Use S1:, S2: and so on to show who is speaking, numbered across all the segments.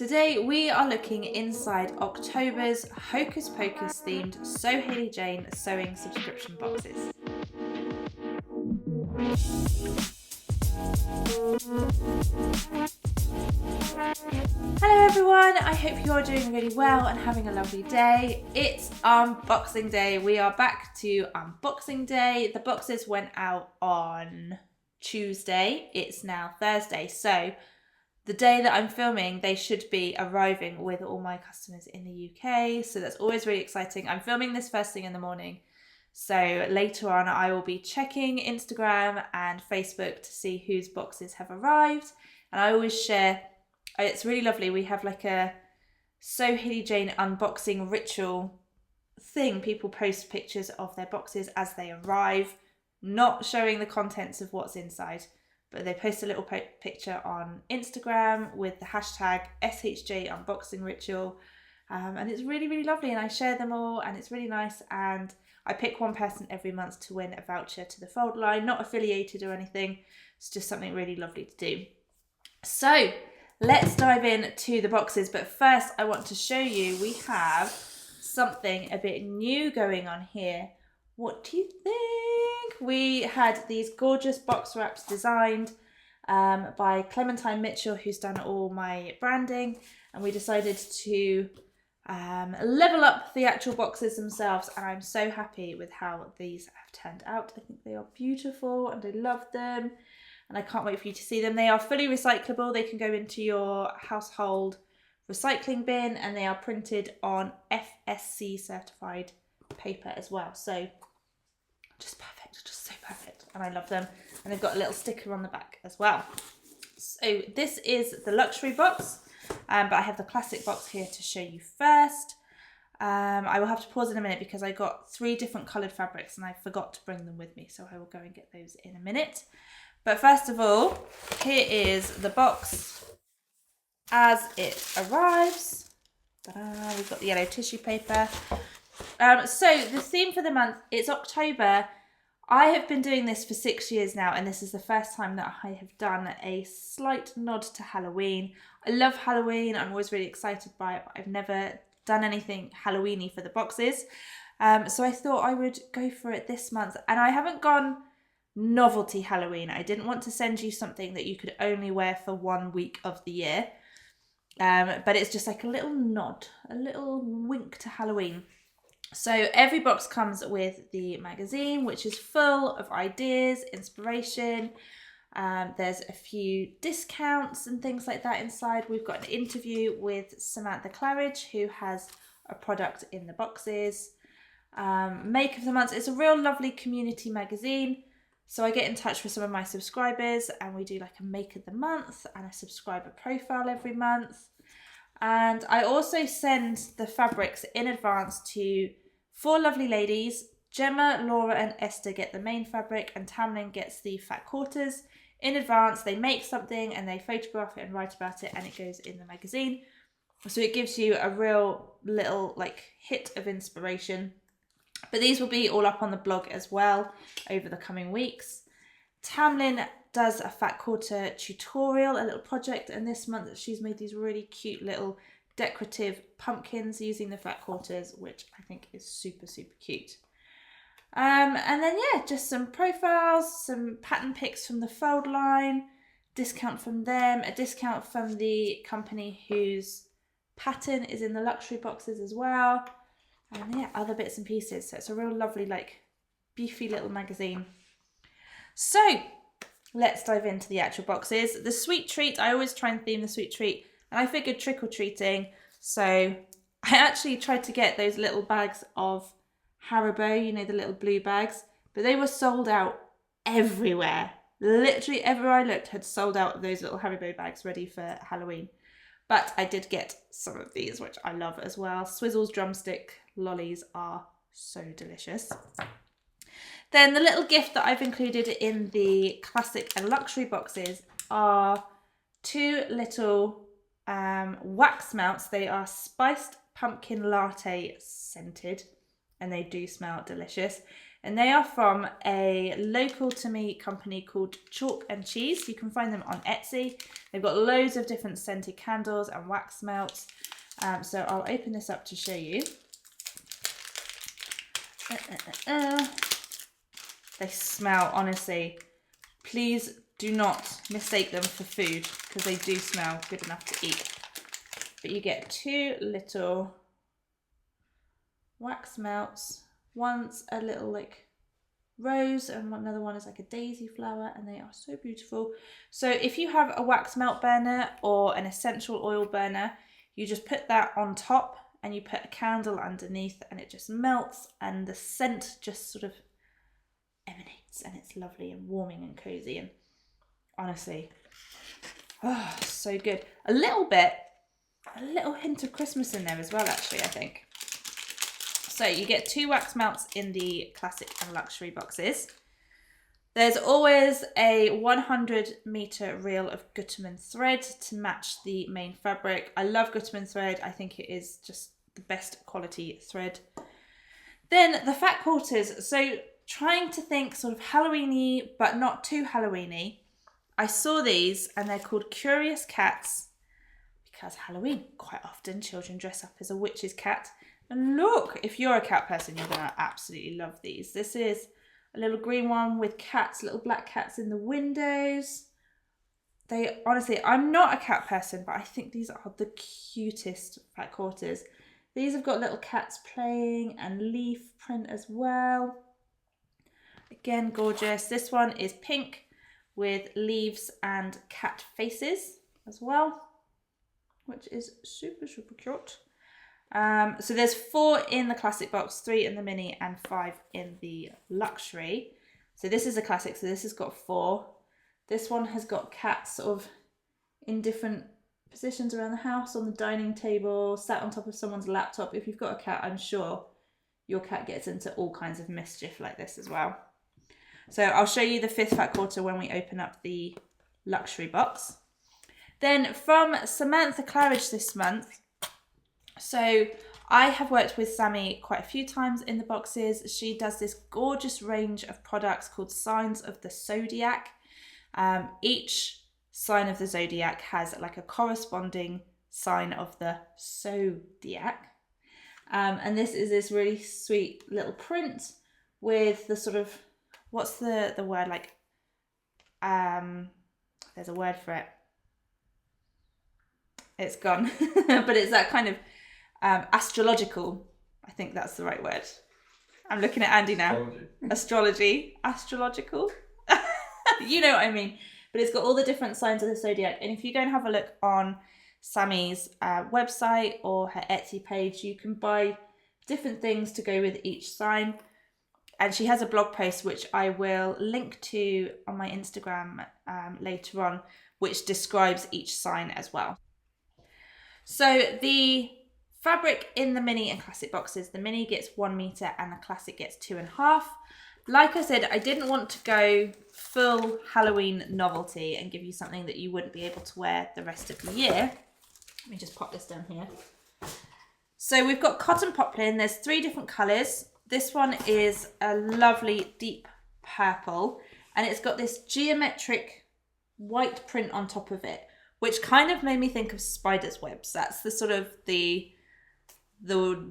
S1: Today we are looking inside October's Hocus Pocus themed SewHayleyJane sewing subscription boxes. Hello everyone, I hope you're doing really well and having a lovely day. It's unboxing day. We are back to unboxing day. The boxes went out on Tuesday. It's now Thursday, so the day that I'm filming, they should be arriving with all my customers in the UK. So that's always really exciting. I'm filming this first thing in the morning. So later on, I will be checking Instagram and Facebook to see whose boxes have arrived. And I always share, it's really lovely. We have like a SewHayleyJane unboxing ritual thing. People post pictures of their boxes as they arrive, not showing the contents of what's inside. But they post a little picture on Instagram with the hashtag SHJ unboxing ritual. And it's really, really lovely. And I share them all and it's really nice. And I pick one person every month to win a voucher to the fold line, not affiliated or anything. It's just something really lovely to do. So let's dive into the boxes. But first I want to show you, we have something a bit new going on here. What do you think? We had these gorgeous box wraps designed by Clementine Mitchell, who's done all my branding, and we decided to level up the actual boxes themselves, and I'm so happy with how these have turned out. I think they are beautiful and I love them, and I can't wait for you to see them. They are fully recyclable. They can go into your household recycling bin, and they are printed on FSC certified paper as well. So just perfect, just so perfect, and I love them. And they've got a little sticker on the back as well. So this is the luxury box, but I have the classic box here to show you first. I will have to pause in a minute because I got 3 different coloured fabrics and I forgot to bring them with me, so I will go and get those in a minute. But first of all, here is the box as it arrives. Ta-da, we've got the yellow tissue paper. So the theme for the month, it's October. I have been doing this for 6 years now, and this is the first time that I have done a slight nod to Halloween. I love Halloween. I'm always really excited by it, but I've never done anything Halloween-y for the boxes. So I thought I would go for it this month, and I haven't gone novelty Halloween. I didn't want to send you something that you could only wear for 1 week of the year. But it's just like a little nod, a little wink to Halloween. So every box comes with the magazine, which is full of ideas, inspiration. There's a few discounts and things like that inside. We've got an interview with Samantha Claridge, who has a product in the boxes. Make of the month. It's a real lovely community magazine. So I get in touch with some of my subscribers and we do like a make of the month and a subscriber profile every month. And I also send the fabrics in advance to 4 lovely ladies. Gemma, Laura and Esther get the main fabric and Tamlin gets the fat quarters. In advance, they make something and they photograph it and write about it, and it goes in the magazine. So it gives you a real little like hit of inspiration. But these will be all up on the blog as well over the coming weeks. Tamlin does a fat quarter tutorial, a little project, and this month she's made these really cute little decorative pumpkins using the fat quarters, which I think is super, super cute. And then yeah, just some profiles, some pattern pics from the fold line, discount from them, a discount from the company whose pattern is in the luxury boxes as well, and yeah, other bits and pieces. So it's a real lovely, like, beefy little magazine. So let's dive into the actual boxes. The sweet treat, I always try and theme the sweet treat, and I figured trick-or-treating, so I actually tried to get those little bags of Haribo, you know, the little blue bags, but they were sold out everywhere. Literally everywhere I looked had sold out of those little Haribo bags ready for Halloween. But I did get some of these, which I love as well. Swizzles drumstick lollies are so delicious. Then the little gift that I've included in the classic and luxury boxes are 2 little wax melts. They are spiced pumpkin latte scented and they do smell delicious. and they are from a local to me company called Chalk and Cheese. You can find them on Etsy. They've got loads of different scented candles and wax melts. So I'll open this up to show you. They smell, honestly, please do not mistake them for food because they do smell good enough to eat. But you get 2 little wax melts. One's a little like rose and another one is like a daisy flower, and they are so beautiful. So if you have a wax melt burner or an essential oil burner, you just put that on top and you put a candle underneath and it just melts and the scent just sort of emanates and it's lovely and warming and cozy, and honestly, oh, so good. A little hint of Christmas in there as well, actually, I think. So you get 2 wax melts in the classic and luxury boxes. There's always a 100-meter reel of Gutermann thread to match the main fabric. I love Gutermann thread. I think it is just the best quality thread. Then the fat quarters. So trying to think sort of Halloween-y, but not too Halloween-y. I saw these and they're called Curious Cats because Halloween, quite often children dress up as a witch's cat. And look, if you're a cat person, you're going to absolutely love these. This is a little green one with cats, little black cats in the windows. They, honestly, I'm not a cat person, but I think these are the cutest fat quarters. These have got little cats playing and leaf print as well. Again, gorgeous. This one is pink with leaves and cat faces as well, which is super, super cute. So there's 4 in the classic box, 3 in the mini and 5 in the luxury. So this is a classic, so this has got 4. This one has got cats sort of in different positions around the house, on the dining table, sat on top of someone's laptop. If you've got a cat, I'm sure your cat gets into all kinds of mischief like this as well. So I'll show you the 5th fat quarter when we open up the luxury box. Then from Samantha Claridge this month, so I have worked with Sammy quite a few times in the boxes. She does this gorgeous range of products called Signs of the Zodiac. Each sign of the zodiac has like a corresponding sign of the zodiac. And this is this really sweet little print with the sort of, what's the word, like, there's a word for it. It's gone, but it's that kind of astrological, I think that's the right word. I'm looking at Andy now. Astrological. You know what I mean. But it's got all the different signs of the zodiac. And if you go and have a look on Sammy's website or her Etsy page, you can buy different things to go with each sign. And she has a blog post, which I will link to on my Instagram later on, which describes each sign as well. So the fabric in the mini and classic boxes, the mini gets 1 meter and the classic gets 2.5. Like I said, I didn't want to go full Halloween novelty and give you something that you wouldn't be able to wear the rest of the year. Let me just pop this down here. So we've got cotton poplin. There's 3 different colours. This one is a lovely deep purple, and it's got this geometric white print on top of it, which kind of made me think of spider's webs. That's the sort of the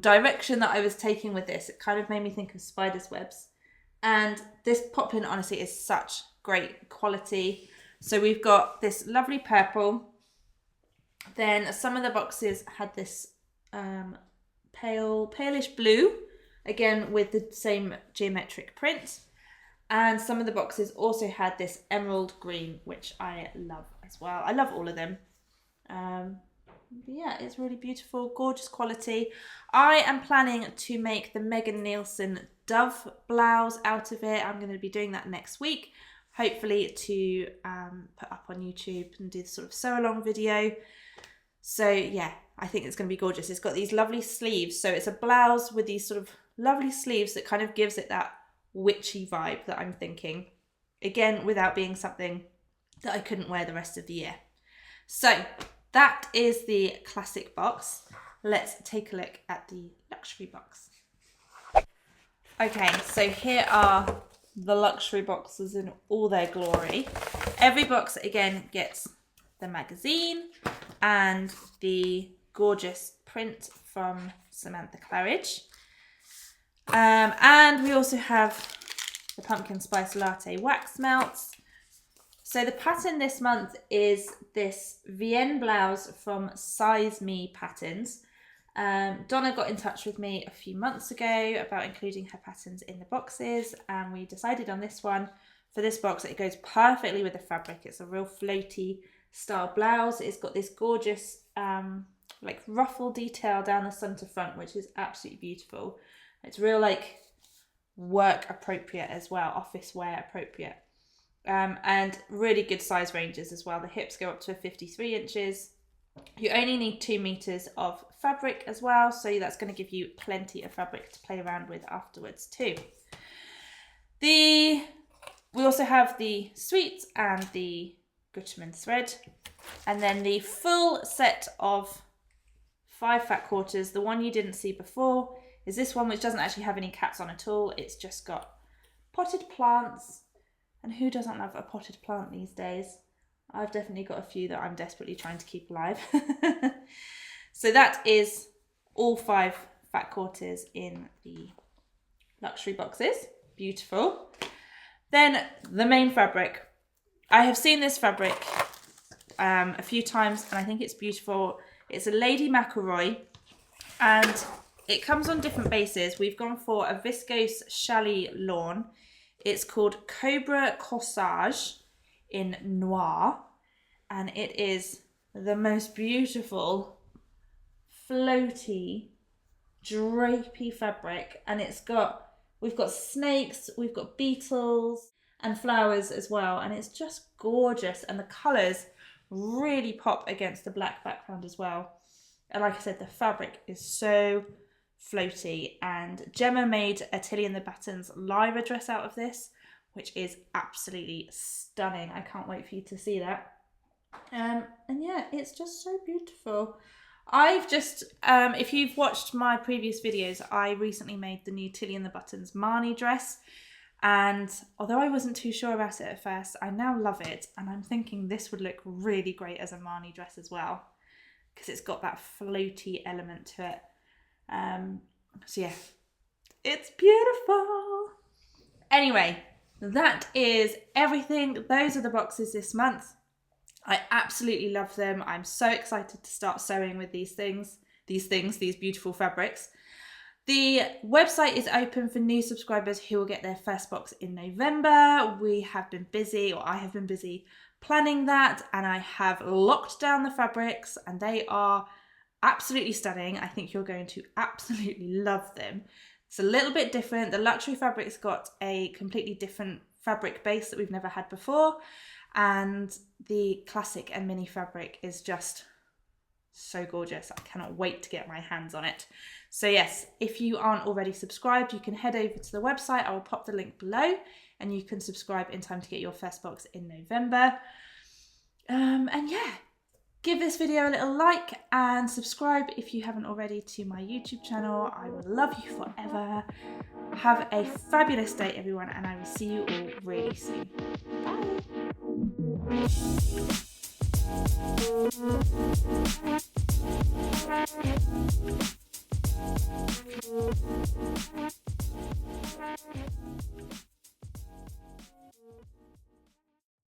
S1: direction that I was taking with this. It kind of made me think of spider's webs. And this poplin, honestly, is such great quality. So we've got this lovely purple. Then some of the boxes had this palish blue, again with the same geometric print. And some of the boxes also had this emerald green, which I love as well. I love all of them. Yeah, it's really beautiful, gorgeous quality. I am planning to make the Megan Nielsen Dove blouse out of it. I'm going to be doing that next week, hopefully to put up on YouTube and do the sort of sew along video. So yeah, I think it's going to be gorgeous. It's got these lovely sleeves. So it's a blouse with these sort of lovely sleeves that kind of gives it that witchy vibe that I'm thinking. Again, without being something that I couldn't wear the rest of the year. So that is the classic box. Let's take a look at the luxury box. Okay, so here are the luxury boxes in all their glory. Every box again gets the magazine and the gorgeous print from Samantha Claridge. And we also have the pumpkin spice latte wax melts. So the pattern this month is this Vienne blouse from Size Me Patterns. Donna got in touch with me a few months ago about including her patterns in the boxes, and we decided on this one. For this box, it goes perfectly with the fabric. It's a real floaty style blouse. It's got this gorgeous like ruffle detail down the centre front, which is absolutely beautiful. It's real like work appropriate as well, office wear appropriate. And really good size ranges as well. The hips go up to 53 inches. You only need 2 meters of fabric as well, so that's going to give you plenty of fabric to play around with afterwards too. We also have the sweet and the Gutermann thread, and then the full set of 5 fat quarters. The one you didn't see before is this one, which doesn't actually have any caps on at all. It's just got potted plants, and who doesn't love a potted plant these days? I've definitely got a few that I'm desperately trying to keep alive. So that is all 5 fat quarters in the luxury boxes. Beautiful. Then the main fabric. I have seen this fabric a few times and I think it's beautiful. It's a Lady McElroy and it comes on different bases. We've gone for a viscose chalet lawn. It's called Cobra Corsage in Noir, and it is the most beautiful floaty drapey fabric, and we've got snakes, we've got beetles and flowers as well, and it's just gorgeous, and the colours really pop against the black background as well. And like I said, the fabric is so floaty, and Gemma made a Tilly and the Battens Lyra dress out of this, which is absolutely stunning. I can't wait for you to see that. And yeah, it's just so beautiful. I've just, if you've watched my previous videos, I recently made the new Tilly and the Buttons Marnie dress. And although I wasn't too sure about it at first, I now love it. And I'm thinking this would look really great as a Marnie dress as well, because it's got that floaty element to it. So yeah, it's beautiful. Anyway, that is everything. Those are the boxes this month. I absolutely love them. I'm so excited to start sewing with these beautiful fabrics. The website is open for new subscribers who will get their first box in November. We have been busy, or I have been busy planning that, and I have locked down the fabrics and they are absolutely stunning. I think you're going to absolutely love them. It's a little bit different. The luxury fabric's got a completely different fabric base that we've never had before. And the classic and mini fabric is just so gorgeous. I cannot wait to get my hands on it. So yes, if you aren't already subscribed, you can head over to the website. I will pop the link below and you can subscribe in time to get your first box in November. And yeah, give this video a little like and subscribe if you haven't already to my YouTube channel. I will love you forever. Have a fabulous day, everyone, and I will see you all really soon. Bye.